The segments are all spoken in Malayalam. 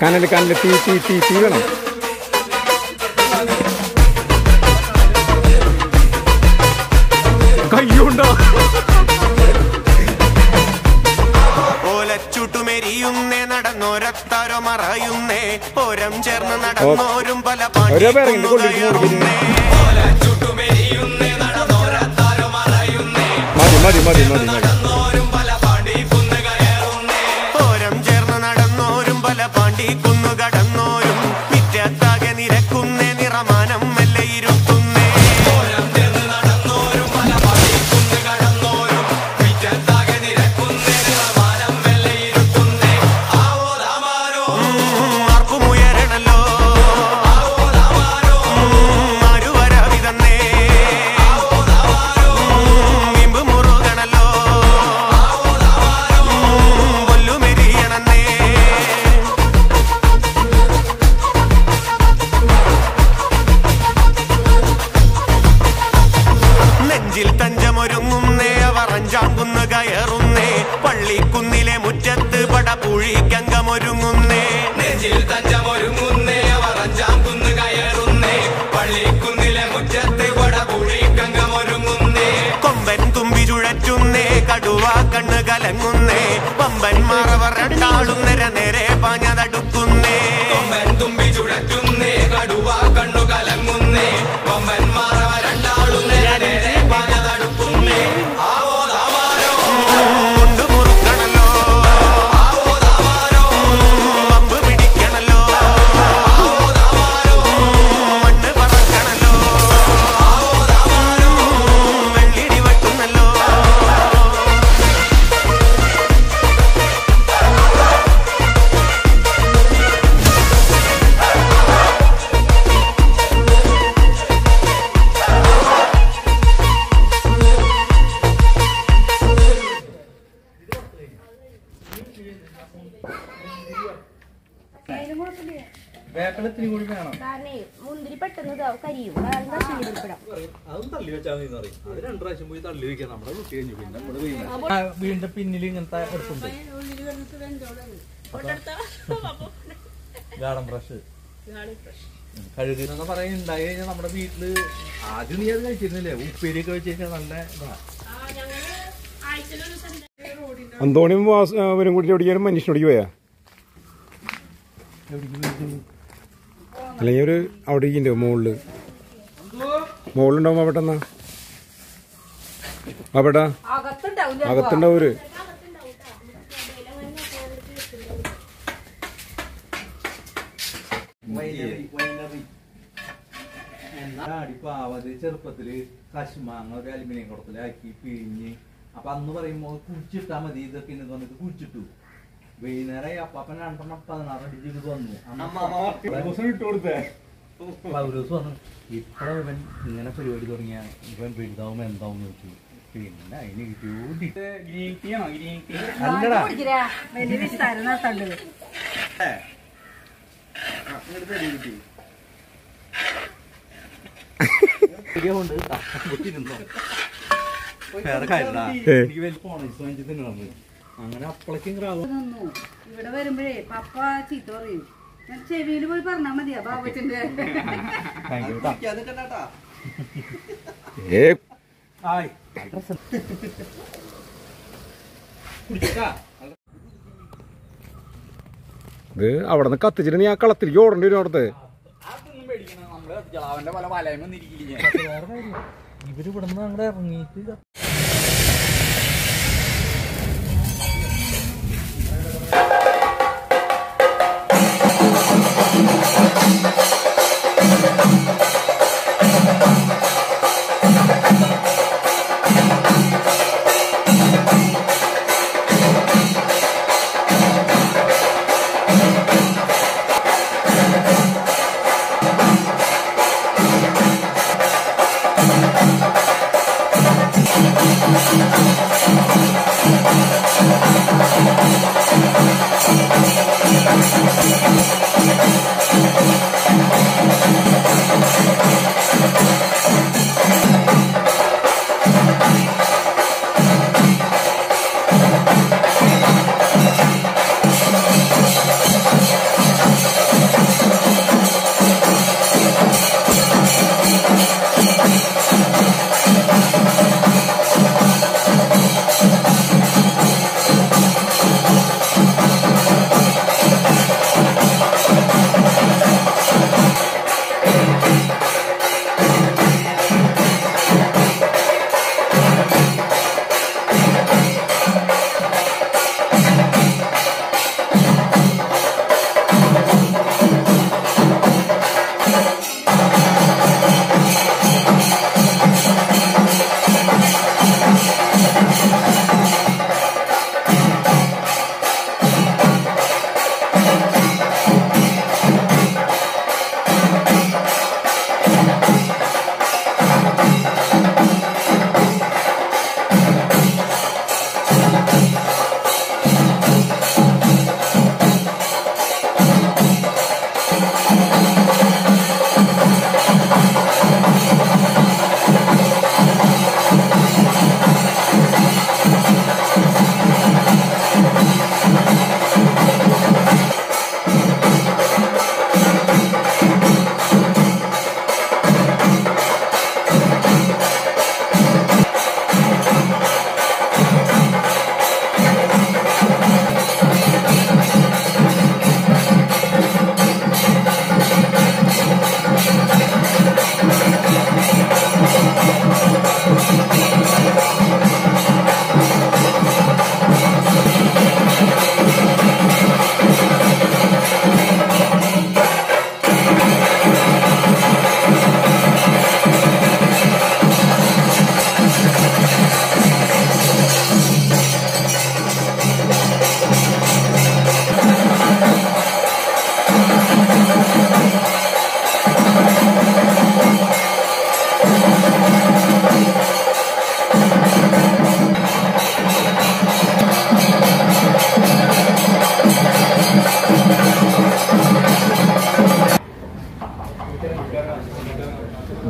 കനല് തീ വേണം. കയ്യുണ്ടോ? ഓലച്ചുട്ടുമെരിയുന്നേ നടന്നോരത്താരോ മറയുന്നേ ഓരം ചേർന്ന് നടന്നോരും പല പാട്ടുന്നേ ഓലച്ചുട്ടുമെരിയുന്നേ നടന്നോരത്താരോ മറയുന്നേ നടന്നോരും പല പാണ്ടി കുന്നു കയറുന്നേ ഓരം ചേർന്ന് നടന്നോരും പല പാണ്ടി കുന്നു കടന്നോരും മിറ്റത്താകെ നിരക്കുന്നേ നിറമാനം മെല്ലെ ഇരുത്തുന്നേ ഓരം ചേർന്ന് നടന്നോരും പല പാണ്ടി കുന്നു കടന്നോരും മിറ്റത്താകെ നിരക്കുന്നേ നിറമാനം മെല്ലെ ഇരുത്തുന്നേ ആവോ ദാമാരോ ആർക്കുമുയരണല്ലോ ആവോ ദാമാരോ ആരുവരവിതന്നേ ആവോ ദാമാരോ ഇമ്പ് മുറുകണല്ലോ ആവോ ദാമാരോ പൊല്ലുമെരിയണന്നേ നെഞ്ചിൽ തഞ്ചമൊരുങ്ങുന്നേ അവർ അഞ്ചാംകുന്ന് കയറുന്നേ പള്ളിക്കുന്നിലെ മുറ്റത്ത് പടപുഴിക്കങ്കമൊരുങ്ങുന്നേ നെഞ്ചിൽ തഞ്ചമൊരുങ്ങുന്നേ അവർ അഞ്ചാംകുന്ന് കയറുന്നേ പള്ളിക്കുന്നിലെ മുറ്റത്ത് പടപുഴിക്കങ്കമൊരുങ്ങുന്നേ കൊമ്പൻ തുമ്പി ചുഴറ്റുന്നേ കടുവ കണ്ണ് കലങ്ങുന്നേ പമ്പന്മാറവർ രണ്ടാളും നേരെ പാഞ്ഞതടുക്കുന്നേ കൊമ്പൻ തുമ്പി ചുഴറ്റുന്നേ കടുവ കണ്ണു കലങ്ങുന്നേ പമ്പന്മാറവർ രണ്ടാളും നേരെ പാഞ്ഞതടുക്കുന്നേ ആവോ ദാമാരോ കൊണ്ടു മുറുക്കണല്ലോ ആവോ ദാമാരോ പമ്പ് പിടിക്കണല്ലോ ആവോ ദാമാരോ മണ്ണ് പറക്കണല്ലോ ആവോ ദാമാരോ വെള്ളിടി വെട്ടുന്നല്ലോ വേപ്പലത്തിന് കൂടി വേണം. മുന്തിരി പെട്ടെന്ന് കരിയും. അതും തള്ളി വെച്ചാൽ മതി പറയും. അത് 2 പ്രാവശ്യം പോയി തള്ളി വെക്കാം. നമ്മുടെ കുട്ടി കഴിഞ്ഞു. പിന്നെ വീടിന്റെ പിന്നിൽ ഇങ്ങനത്തെ എടുപ്പുണ്ട്. ഗാർഡൻ ബ്രഷ് കഴുകുന്നൊക്കെ പറയുന്നുണ്ടായി കഴിഞ്ഞാൽ നമ്മുടെ വീട്ടില് ആദ്യം നീ അത് കഴിച്ചിരുന്നില്ലേ? ഉപ്പേരിയൊക്കെ വെച്ച് കഴിഞ്ഞാൽ നല്ല ഇതാ. അന്തോണിയും അവരും കൂടി എവിടെയാലും മനുഷ്യനോടിക്ക് പോയാ അല്ലെങ്കിൽ ഒരു അവിടെ ഇരിക്കണ്ടോ മുകളിലുണ്ടാവും അവിടെന്നാ അവിടെ അകത്തുണ്ടാവും ഒരു ചെറുപ്പത്തില് കശുമാങ്ങ ഒരു അലുമിനിയം കുടത്തിലാക്കി പിഴിഞ്ഞ് അപ്പൊ അന്ന് പറയുമ്പോ കുഴിച്ചിട്ടാ മതി ഇതൊക്കെ ഇന്ന് വന്നിട്ട് കുഴിച്ചിട്ടു വൈകുന്നേരം അപ്പാപ്പൻ 16 അടിച്ചിട്ട് വന്നു പൗലോസ് വന്നു ഇപ്പഴ ഇവൻ ഇങ്ങനെ പരിപാടി തുടങ്ങിയ ഇവൻ വലുതാവും എന്താവും നോക്കി പിന്നെ അതിന് വേറെ കാര്യമില്ല എനിക്ക് വലിയ പോണേഴ്സ് വാങ്ങിച്ചു തിന്നു അങ്ങനെ അപ്പളേക്കും ഇവിടെ വരുമ്പോഴേ പപ്പ ചീത്ത പറയും ചെവിയിൽ പോയി പറഞ്ഞാ മതിയാ ബാബച്ചന്റെ ഇത് അവിടെ നിന്ന് കത്തിച്ചിട്ട് നീ ആ കളത്തിലേക്ക് ഓടേണ്ടി വരും അവിടുത്തെ ഇവരിവിടെ നിന്ന് അങ്ങോട്ട് ഇറങ്ങിയിട്ട്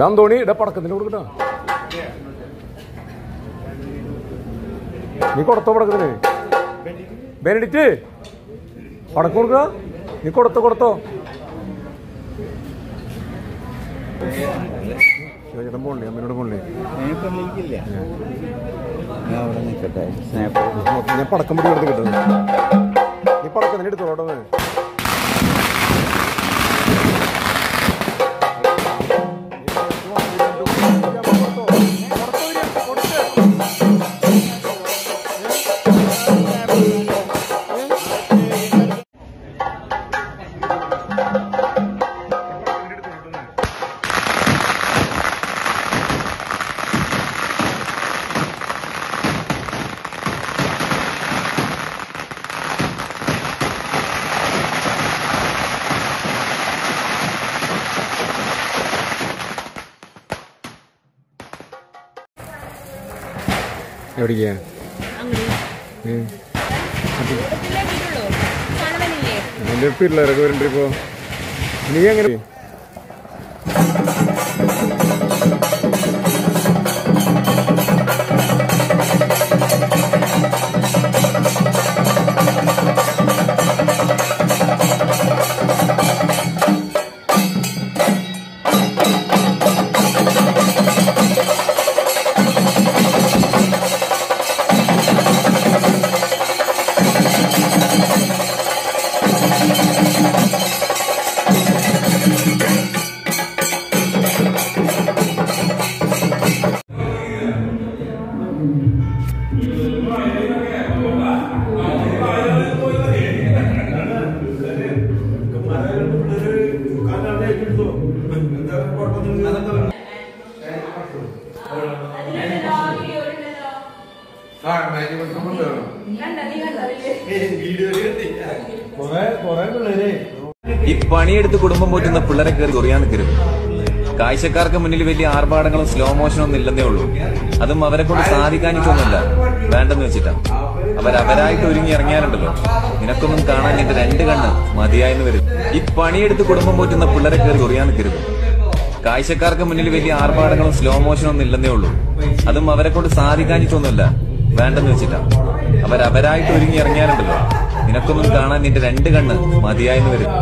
ഡാം തോണി ഇട പടക്കത്തിന് കൊടുക്കട്ടോ നീ കൊടുത്തോ പടക്കത്തിന് ബെനഡിറ്റ് പടക്കം കൊടുക്ക നീ കൊടുത്തോ ചേട്ടൻ പോണേ അമ്മേനോട് പോണേ അവിടെ നിൽക്കട്ടെ. ഞാൻ പടക്കം പിടി എടുത്ത് കിട്ടുന്നത് നീ പടക്കം തന്നെ എടുത്തോളൂ. എവിടേക്കാ എൻ്റെ പിള്ളേരൊക്കെ വരണ്ട ഇപ്പോ നീ എങ്ങനെ ഈ പണിയെടുത്ത് കുടുംബം പോറ്റുന്ന പിള്ളേരെ കയറി ചൊറിയാൻ നിൽക്കരുത്. കാഴ്ചക്കാർക്ക് മുന്നിൽ വലിയ ആർഭാടങ്ങളും സ്ലോ മോഷനും ഒന്നും ഇല്ലെന്നേ ഉള്ളൂ. അതും അവരെ കൊണ്ട് സാധിക്കാനിട്ടൊന്നുമില്ല, വേണ്ടെന്ന് വെച്ചിട്ടാ. അവരായിട്ട് ഒരുങ്ങി ഇറങ്ങിയാലുണ്ടല്ലോ, നിനക്കൊന്നും കാണാൻ എന്റെ 2 കണ്ണ് മതിയായെന്ന് വരും. ഈ പണിയെടുത്ത് കുടുംബം പോറ്റുന്ന പിള്ളേരെ കയറി ചൊറിയാൻ നിൽക്കരുത്. കാഴ്ചക്കാർക്ക് മുന്നിൽ വലിയ ആർഭാടങ്ങളും സ്ലോ മോഷനും ഒന്നും ഇല്ലെന്നേ ഉള്ളൂ. അതും അവരെ കൊണ്ട് സാധിക്കാനിട്ടൊന്നുമില്ല, വേണ്ടെന്ന് വെച്ചിട്ടാ. അവരായിട്ട് ഒരുങ്ങി ഇറങ്ങിയാലുണ്ടല്ലോ, നിനക്കൊന്നും കാണാൻ നിന്റെ 2 കണ്ണ് മതിയായെന്ന് വരും.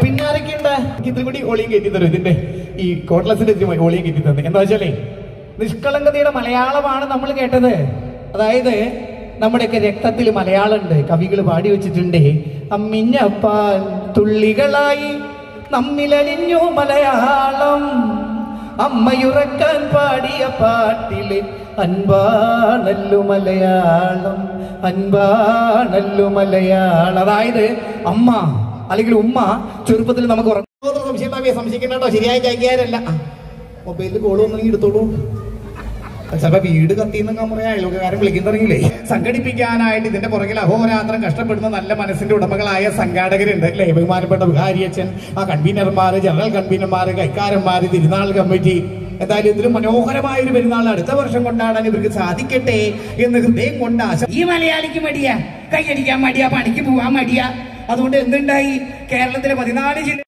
പിന്നെ ആരൊക്കെയുണ്ട്? ഇത്രയും കൂടി ഒളിയും കയറ്റി തരും. ഇതിന്റെ ഈ കോട്ട്ലസിന്റെ ഒളിയും കയറ്റി തന്നെ. എന്താ വെച്ചാലേ, നിഷ്കളങ്കതയുടെ മലയാളമാണ് നമ്മൾ കേട്ടത്. അതായത് നമ്മുടെയൊക്കെ രക്തത്തിൽ മലയാളമുണ്ട്. കവികൾ പാടി വെച്ചിട്ടുണ്ട്, അമ്മിഞ്ഞപ്പാൽ തുള്ളികളായി നമ്മിലലിഞ്ഞു മലയാളം, അമ്മയുറക്കാൻ പാടിയ പാട്ടില് അൻപാണല്ലു മലയാളം, അൻപാണല്ലു മലയാളം. അതായത് അമ്മ അല്ലെങ്കിൽ ഉമ്മ ചെറുപ്പത്തിൽ നമുക്ക് സംശയിക്കണ്ടോ, ശരിയായ കൈകാരല്ല. മൊബൈലിൽ കോള് വന്നെങ്കിൽ എടുത്തോളൂ. ചിലപ്പോ വീട് കത്തിന്നൊക്കെ പറയാ, അയൽക്കാരൻ വിളിക്കാൻ തുടങ്ങിയില്ലേ. സംഘടിപ്പിക്കാനായിട്ട് ഇതിന്റെ പുറകിൽ അഹോരാത്രം കഷ്ടപ്പെടുന്ന നല്ല മനസ്സിന്റെ ഉടമകളായ സംഘാടകരുണ്ട് അല്ലെ. ബഹുമാനപ്പെട്ട വികാരിയച്ഛൻ, ആ കൺവീനർമാര്, ജനറൽ കൺവീനർമാര്, കൈക്കാരന്മാര്, തിരുനാൾ കമ്മിറ്റി. എന്തായാലും ഇതിന് മനോഹരമായ ഒരു പെരുന്നാൾ അടുത്ത വർഷം കൊണ്ടാടാൻ ഇവർക്ക് സാധിക്കട്ടെ എന്ന് ഹൃദയം കൊണ്ട് ആശ. ഈ മലയാളിക്ക് മടിയാ, കൈയടിക്കാൻ മടിയാ, പണിക്ക് പോവാൻ മടിയാ, അതുകൊണ്ട് എന്തുണ്ടായി? കേരളത്തിലെ 14 ജില്ല